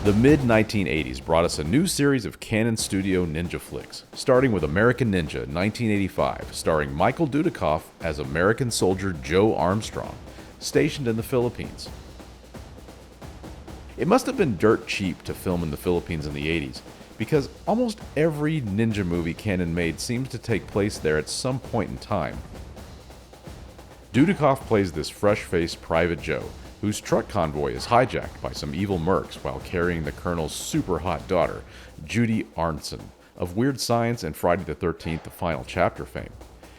The mid-1980s brought us a new series of Canon studio ninja flicks, starting with American Ninja 1985, starring Michael Dudikoff as American soldier Joe Armstrong, stationed in the Philippines. It must have been dirt cheap to film in the Philippines in the 80s, because almost every ninja movie Canon made seems to take place there at some point in time. Dudikoff plays this fresh-faced Private Joe, whose truck convoy is hijacked by some evil mercs while carrying the colonel's super-hot daughter, Judy Arnson, of Weird Science and Friday the 13th, the Final Chapter fame.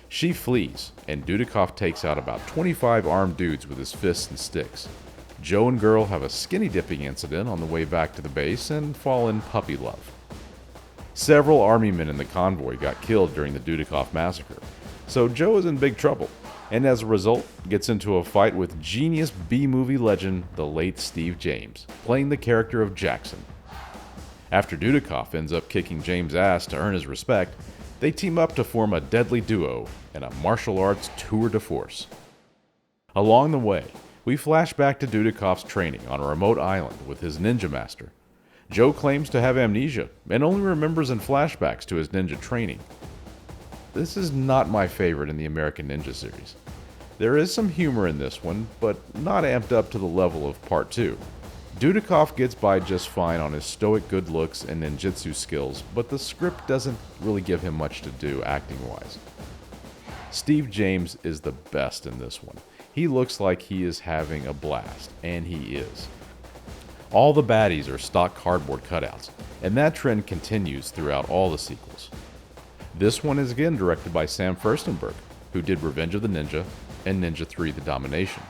She flees, and Dudikoff takes out about 25 armed dudes with his fists and sticks. Joe and girl have a skinny dipping incident on the way back to the base and fall in puppy love. Several army men in the convoy got killed during the Dudikoff massacre, so Joe is in big trouble, and as a result, gets into a fight with genius B-movie legend, the late Steve James, playing the character of Jackson. After Dudikoff ends up kicking James' ass to earn his respect, they team up to form a deadly duo and a martial arts tour de force. Along the way, we flash back to Dudikoff's training on a remote island with his ninja master. Joe claims to have amnesia and only remembers in flashbacks to his ninja training. This is not my favorite in the American Ninja series. There is some humor in this one, but not amped up to the level of Part 2. Dudikoff gets by just fine on his stoic good looks and ninjutsu skills, but the script doesn't really give him much to do acting-wise. Steve James is the best in this one. He looks like he is having a blast, and he is. All the baddies are stock cardboard cutouts, and that trend continues throughout all the sequels. This one is again directed by Sam Firstenberg, who did Revenge of the Ninja and Ninja 3: The Domination.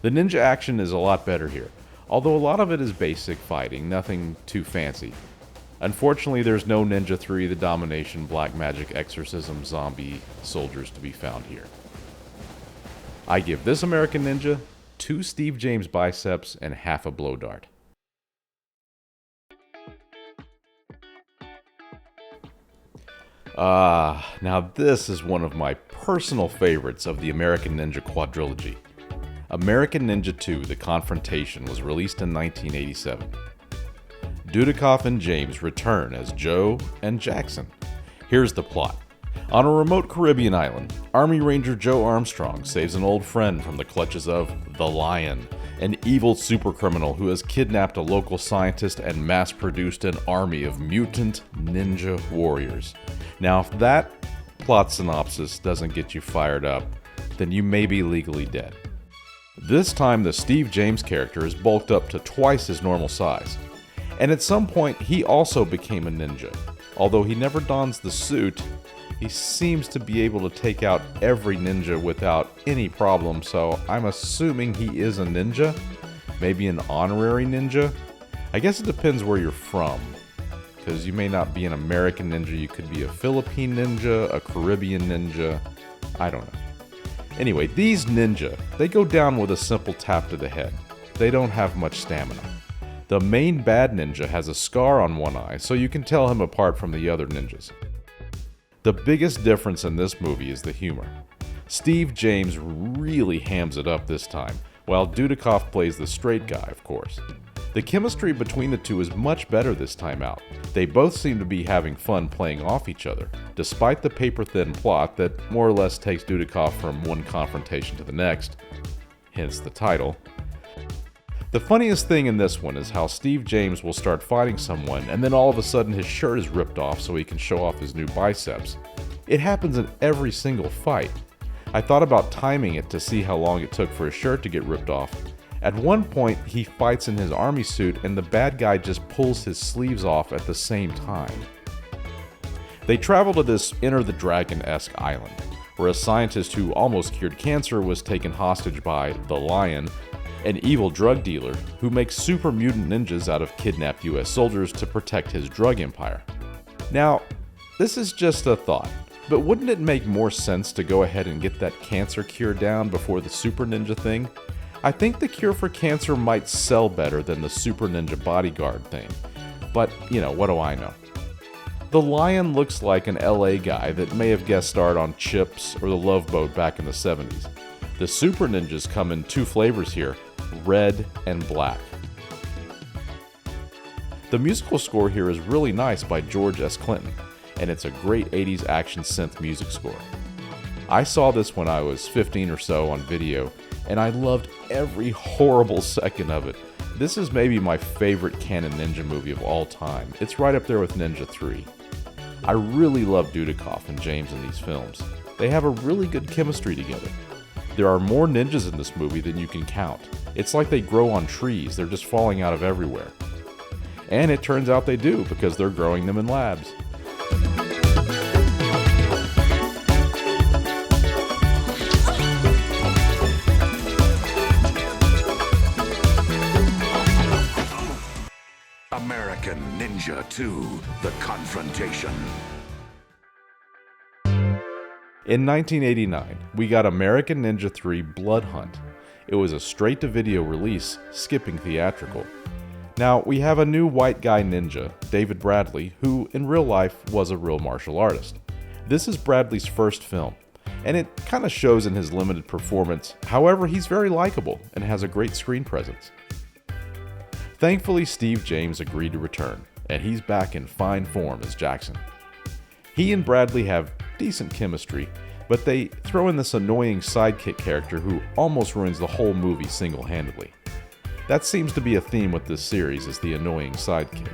The ninja action is a lot better here, although a lot of it is basic fighting, nothing too fancy. Unfortunately, there's no Ninja 3: The Domination, black magic, exorcism, zombie soldiers to be found here. I give this American Ninja 2 Steve James biceps and half a blow dart. Now this is one of my personal favorites of the American Ninja Quadrilogy. American Ninja 2: The Confrontation was released in 1987. Dudikoff and James return as Joe and Jackson. Here's the plot. On a remote Caribbean island, Army Ranger Joe Armstrong saves an old friend from the clutches of the Lion, an evil supercriminal who has kidnapped a local scientist and mass-produced an army of mutant ninja warriors. Now, if that plot synopsis doesn't get you fired up, then you may be legally dead. This time, the Steve James character is bulked up to twice his normal size. And at some point, he also became a ninja. Although he never dons the suit, he seems to be able to take out every ninja without any problem, so I'm assuming he is a ninja? Maybe an honorary ninja? I guess it depends where you're from, because you may not be an American ninja, you could be a Philippine ninja, a Caribbean ninja, I don't know. Anyway, these ninja, they go down with a simple tap to the head. They don't have much stamina. The main bad ninja has a scar on one eye, so you can tell him apart from the other ninjas. The biggest difference in this movie is the humor. Steve James really hams it up this time, while Dudikoff plays the straight guy, of course. The chemistry between the two is much better this time out. They both seem to be having fun playing off each other, despite the paper-thin plot that more or less takes Dudikoff from one confrontation to the next, hence the title. The funniest thing in this one is how Steve James will start fighting someone and then all of a sudden his shirt is ripped off so he can show off his new biceps. It happens in every single fight. I thought about timing it to see how long it took for his shirt to get ripped off. At one point, he fights in his army suit and the bad guy just pulls his sleeves off at the same time. They travel to this Enter the Dragon-esque island, where a scientist who almost cured cancer was taken hostage by the Lion, an evil drug dealer who makes super mutant ninjas out of kidnapped US soldiers to protect his drug empire. Now, this is just a thought, but wouldn't it make more sense to go ahead and get that cancer cure down before the super ninja thing? I think the cure for cancer might sell better than the super ninja bodyguard thing, but what do I know? The Lion looks like an LA guy that may have guest starred on Chips or The Love Boat back in the 70s. The super ninjas come in 2 flavors here, red and black. The musical score here is really nice by George S. Clinton, and it's a great 80s action synth music score. I saw this when I was 15 or so on video, and I loved every horrible second of it. This is maybe my favorite Canon Ninja movie of all time. It's right up there with Ninja 3. I really love Dudikoff and James in these films. They have a really good chemistry together. There are more ninjas in this movie than you can count. It's like they grow on trees, they're just falling out of everywhere. And it turns out they do, because they're growing them in labs. American Ninja 2, The Confrontation. In 1989, we got American Ninja 3 Blood Hunt. It was a straight-to-video release, skipping theatrical. Now, we have a new white guy ninja, David Bradley, who in real life was a real martial artist. This is Bradley's first film, and it kind of shows in his limited performance. However, he's very likable and has a great screen presence. Thankfully, Steve James agreed to return, and he's back in fine form as Jackson. He and Bradley have decent chemistry, but they throw in this annoying sidekick character who almost ruins the whole movie single-handedly. That seems to be a theme with this series, is the annoying sidekick.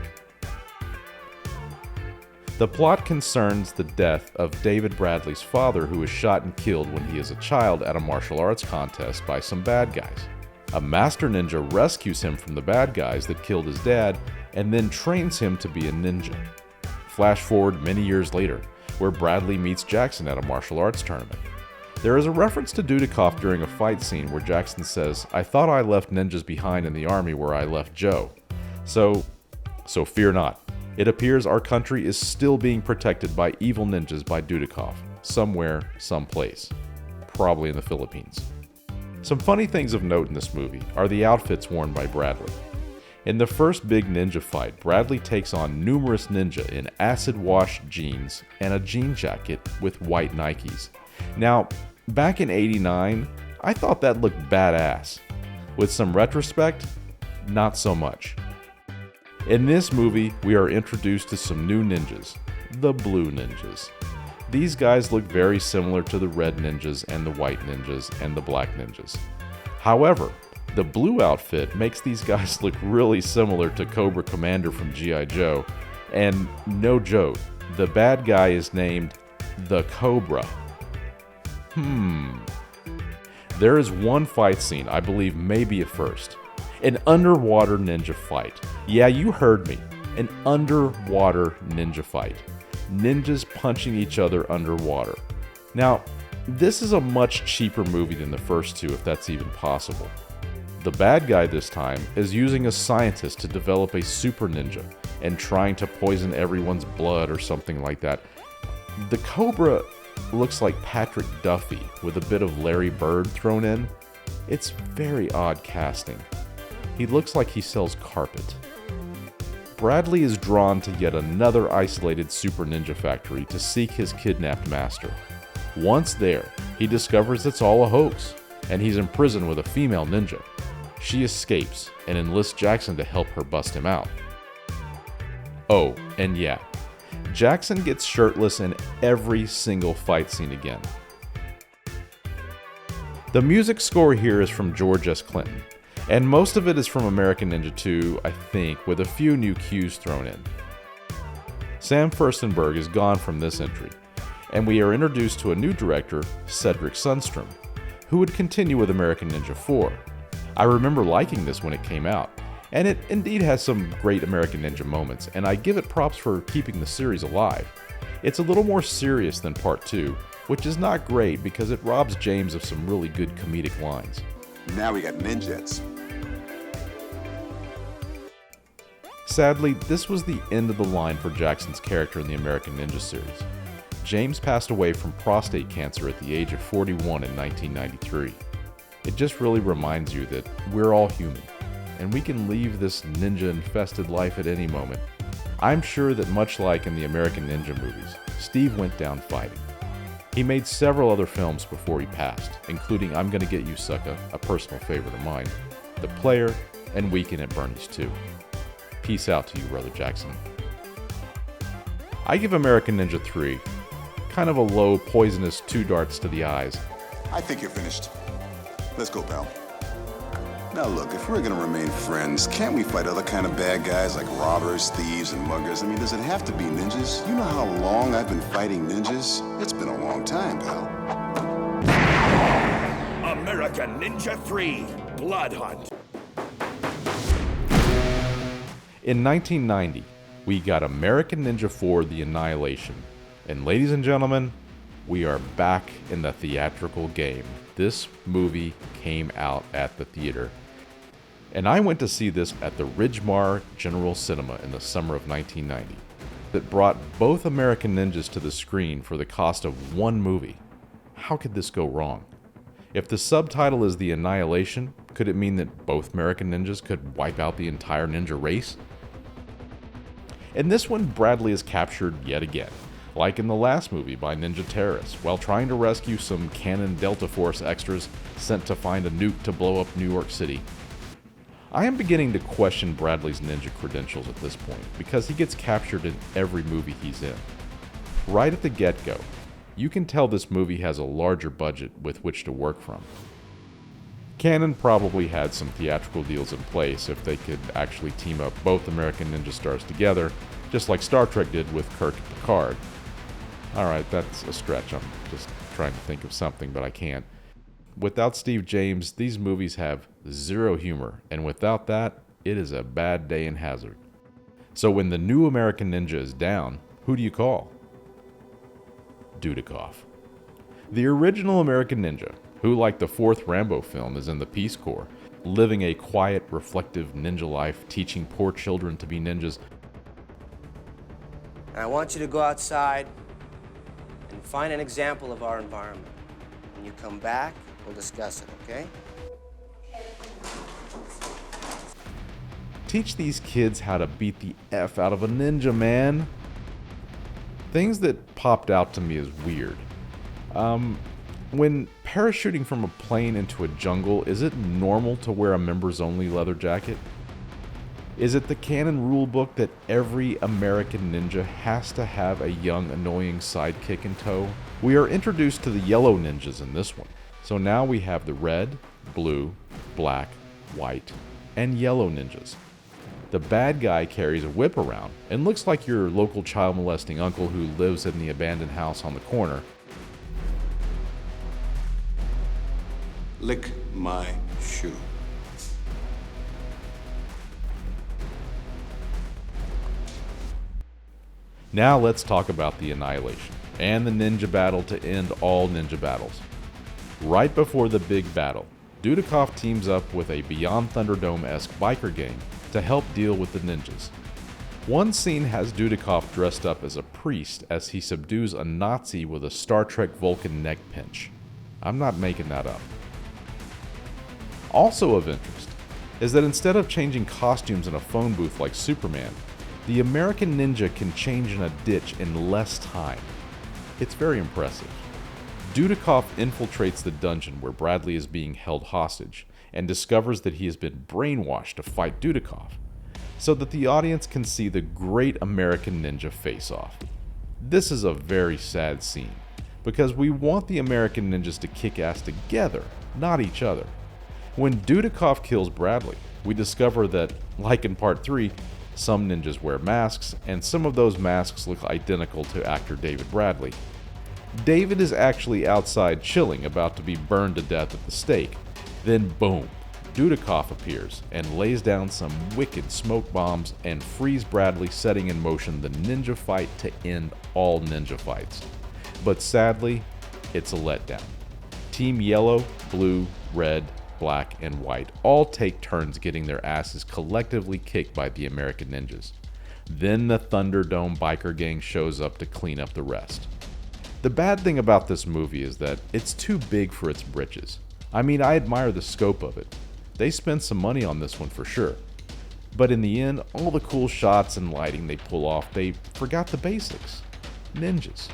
The plot concerns the death of David Bradley's father, who was shot and killed when he is a child at a martial arts contest by some bad guys. A master ninja rescues him from the bad guys that killed his dad and then trains him to be a ninja. Flash forward many years later, where Bradley meets Jackson at a martial arts tournament. There is a reference to Dudikoff during a fight scene where Jackson says, "I thought I left ninjas behind in the army where I left Joe." So fear not. It appears our country is still being protected by evil ninjas by Dudikoff, somewhere, someplace. Probably in the Philippines. Some funny things of note in this movie are the outfits worn by Bradley. In the first big ninja fight, Bradley takes on numerous ninja in acid-washed jeans and a jean jacket with white Nikes. Now, back in '89, I thought that looked badass. With some retrospect, not so much. In this movie, we are introduced to some new ninjas, the blue ninjas. These guys look very similar to the red ninjas and the white ninjas and the black ninjas. However, the blue outfit makes these guys look really similar to Cobra Commander from G.I. Joe, and no joke, the bad guy is named the Cobra. There is one fight scene I believe may be a first. An underwater ninja fight. Yeah, you heard me. An underwater ninja fight. Ninjas punching each other underwater. Now, this is a much cheaper movie than the first two, if that's even possible. The bad guy this time is using a scientist to develop a super ninja and trying to poison everyone's blood or something like that. The Cobra looks like Patrick Duffy with a bit of Larry Bird thrown in. It's very odd casting. He looks like he sells carpet. Bradley is drawn to yet another isolated super ninja factory to seek his kidnapped master. Once there, he discovers it's all a hoax, and he's imprisoned with a female ninja. She escapes and enlists Jackson to help her bust him out. Oh, and yeah, Jackson gets shirtless in every single fight scene again. The music score here is from George S. Clinton, and most of it is from American Ninja 2, I think, with a few new cues thrown in. Sam Furstenberg is gone from this entry, and we are introduced to a new director, Cedric Sundstrom, who would continue with American Ninja 4. I remember liking this when it came out, and it indeed has some great American Ninja moments, and I give it props for keeping the series alive. It's a little more serious than Part 2, which is not great because it robs James of some really good comedic lines. Now we got ninjas. Sadly, this was the end of the line for Jackson's character in the American Ninja series. James passed away from prostate cancer at the age of 41 in 1993. It just really reminds you that we're all human, and we can leave this ninja-infested life at any moment. I'm sure that much like in the American Ninja movies, Steve went down fighting. He made several other films before he passed, including I'm Gonna Get You Sucker, a personal favorite of mine, The Player, and Weekend at Bernie's 2. Peace out to you, Brother Jackson. I give American Ninja 3 kind of a low, poisonous 2 darts to the eyes. I think you're finished. Let's go, pal. Now look, if we're gonna remain friends, can't we fight other kind of bad guys like robbers, thieves, and muggers? I mean, does it have to be ninjas? You know how long I've been fighting ninjas? It's been a long time, pal. American Ninja 3, Blood Hunt. In 1990, we got American Ninja 4, The Annihilation. And ladies and gentlemen, we are back in the theatrical game. This movie came out at the theater. And I went to see this at the Ridgemar General Cinema in the summer of 1990. It brought both American Ninjas to the screen for the cost of one movie. How could this go wrong? If the subtitle is The Annihilation, could it mean that both American Ninjas could wipe out the entire ninja race? In this one, Bradley is captured yet again, like in the last movie, by ninja terrorists, while trying to rescue some Canon Delta Force extras sent to find a nuke to blow up New York City. I am beginning to question Bradley's ninja credentials at this point, because he gets captured in every movie he's in. Right at the get-go, you can tell this movie has a larger budget with which to work from. Canon probably had some theatrical deals in place if they could actually team up both American Ninja stars together, just like Star Trek did with Kirk and Picard. Alright, that's a stretch. I'm just trying to think of something, but I can't. Without Steve James, these movies have zero humor, and without that, it is a bad day in Hazard. So when the new American Ninja is down, who do you call? Dudikoff. The original American Ninja, who, like the 4th Rambo film, is in the Peace Corps, living a quiet, reflective ninja life, teaching poor children to be ninjas. I want you to go outside and find an example of our environment. When you come back, we'll discuss it, okay? Teach these kids how to beat the F out of a ninja, man. Things that popped out to me as weird. When parachuting from a plane into a jungle, is it normal to wear a members-only leather jacket? Is it the canon rulebook that every American ninja has to have a young, annoying sidekick in tow? We are introduced to the yellow ninjas in this one, so now we have the red, blue, black, white, and yellow ninjas. The bad guy carries a whip around and looks like your local child molesting uncle who lives in the abandoned house on the corner. Lick my shoe. Now let's talk about the Annihilation and the ninja battle to end all ninja battles. Right before the big battle, Dudikoff teams up with a Beyond Thunderdome-esque biker gang to help deal with the ninjas. One scene has Dudikoff dressed up as a priest as he subdues a Nazi with a Star Trek Vulcan neck pinch. I'm not making that up. Also of interest is that instead of changing costumes in a phone booth like Superman, the American Ninja can change in a ditch in less time. It's very impressive. Dudikoff infiltrates the dungeon where Bradley is being held hostage and discovers that he has been brainwashed to fight Dudikoff, so that the audience can see the great American Ninja face-off. This is a very sad scene, because we want the American Ninjas to kick ass together, not each other. When Dudikoff kills Bradley, we discover that, like in Part 3, some ninjas wear masks, and some of those masks look identical to actor David Bradley. David is actually outside chilling, about to be burned to death at the stake. Then boom, Dudikoff appears and lays down some wicked smoke bombs and frees Bradley, setting in motion the ninja fight to end all ninja fights. But sadly, it's a letdown. Team Yellow, Blue, Red, Black, and White all take turns getting their asses collectively kicked by the American Ninjas. Then the Thunderdome biker gang shows up to clean up the rest. The bad thing about this movie is that it's too big for its britches. I mean, I admire the scope of it. They spent some money on this one for sure. But in the end, all the cool shots and lighting they pull off, they forgot the basics. Ninjas.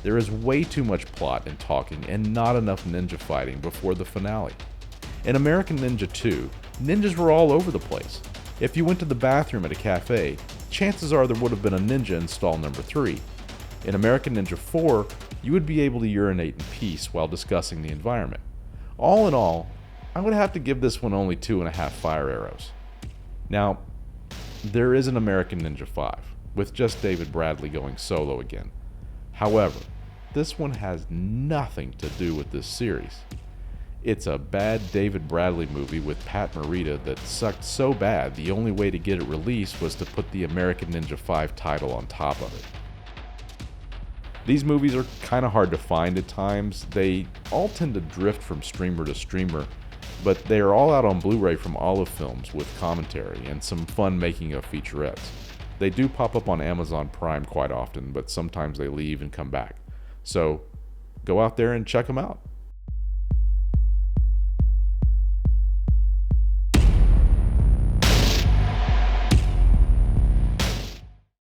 There is way too much plot and talking and not enough ninja fighting before the finale. In American Ninja 2, ninjas were all over the place. If you went to the bathroom at a cafe, chances are there would have been a ninja in stall number 3. In American Ninja 4, you would be able to urinate in peace while discussing the environment. All in all, I would have to give this one only 2.5 fire arrows. Now, there is an American Ninja 5, with just David Bradley going solo again. However, this one has nothing to do with this series. It's a bad David Bradley movie with Pat Morita that sucked so bad the only way to get it released was to put the American Ninja 5 title on top of it. These movies are kind of hard to find at times. They all tend to drift from streamer to streamer, but they are all out on Blu-ray from Olive Films with commentary and some fun making of featurettes. They do pop up on Amazon Prime quite often, but sometimes they leave and come back. So go out there and check them out.